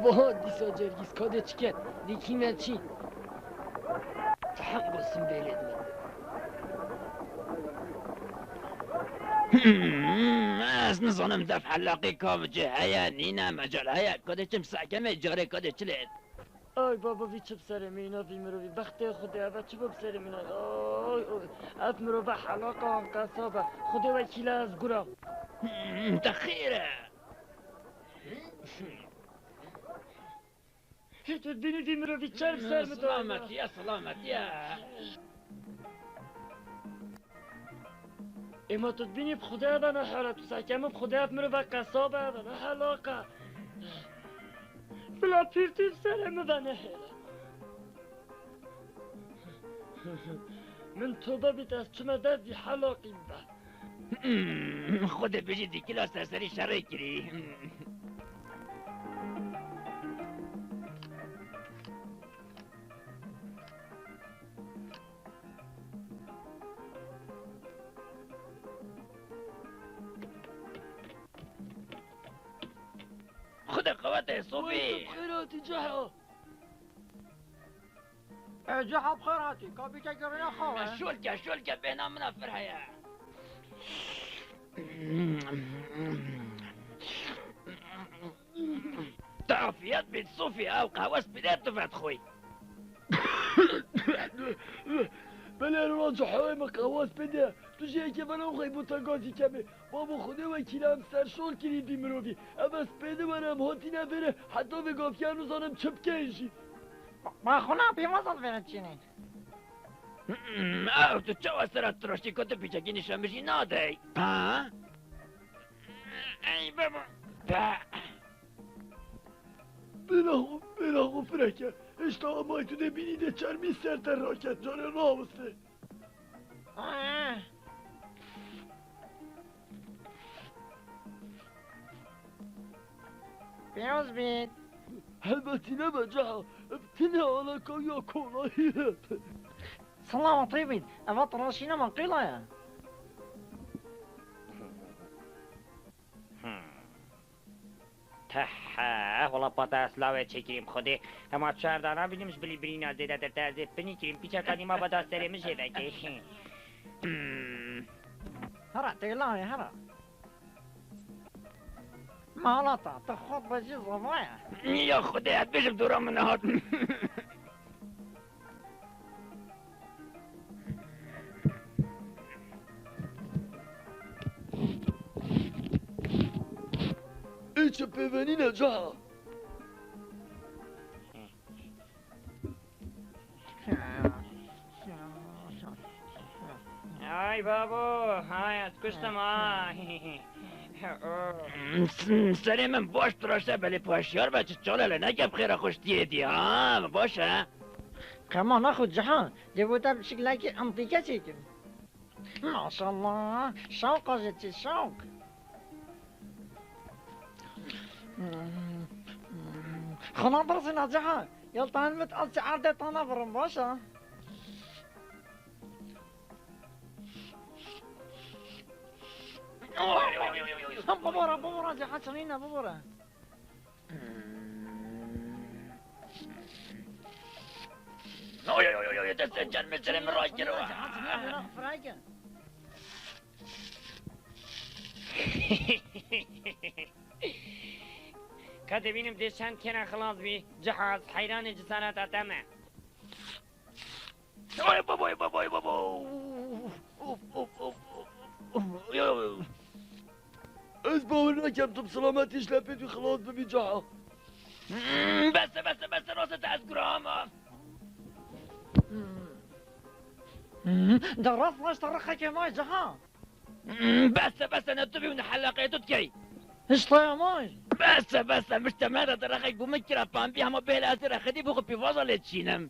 واه دیسا جرگیز کاده چکت دیکی من چی تحم باسم بیلید من از نظانم دفع حلاقی کامجه هیا نینا مجال هیا کاده چم ساکم اجاره کاده چلید آی بابا وی چه بسر مینا وی مرو وی بخت خدا و چه بسر مینا آی اف مرو به حلاقه هم قصابه خدا وکیل از گرا تخیره تو بینی وی مرو وی چه بسر میدونه سلامت یا سلامت یا اما تو بینی بخدا بنا حالت ساکم بخدا اف مرو به قصابه بنا حلاقه بلا پیرتی بسر میدونه من توبه بیت از چما دست دی حلاقیم با خود بجی دی کلا سرسری شرعی کری خود قوات صوفی خیراتی جها جحا بخيراتي كابي تقدرين خوه شولكا بينا منافر هيا تعافيات بيت صوفي او قهوة بداية تفعت خوي بله راجع حوای ما قواس بده تو جایی که منم خواهی بوتاگازی کمه بابا خدا وکیلم سرشال کرید بی مروی اما سپیده منم هاتی نبره حتی به گافی هنوزانم چپ کنشی ما خونه بیمازد بینه چینی او تو چه واسرات تراشتی کتو پیچکی نشان بشی نادی ها؟ ای بابا بلا خوب فرکه اشتاق مای تو دبینیده چرمی سرتر راکت جانه نامسته پیروز بید البته نبا جها ابتنى على كويا كولاهي سلام طيبين أبا تراشينا من قيلة يا ته والله پاتاس لاوه چکریم خوده اما چهردانا بینیمش بلی برینا زیده در تازه بینی کریم پیچه کنی ما بادا سری میشه دکی هرا تقيلة يا هرا مالطا تخوض بجي صبايا یا خودت بشم دورا من هات ايش بيفنينا جها ای بابو های از کشتم سری من باش تراشه بلی پاشیار بچه چاله نگه بخیره خوش دیدی ها باشه كمان ناخد جحان جبوتها بشكل كي انطيكا شيكن ما شاء الله شوق جتي شوق خنا برسنا جحان يلطان متقلت عادة طنابرم باشا بابورا جحان سنينا بابورا اوه تسجل مثل من راش جلوه كاتبينم ديشان كنا خلاص بي جهاز حيران جسانات اتمه اوه بابا از باور نکم تو بسلامتش لپیدی خلاص ببی جها بس راست از گرامه درست باش ترخك يا ماي جها بس انا تبي من حلقيته تكي ايش طيب ماي بس مش تمام ترخك بمكرة بام بيها ما بيل ازرق خدي بوخ بفضل تشينم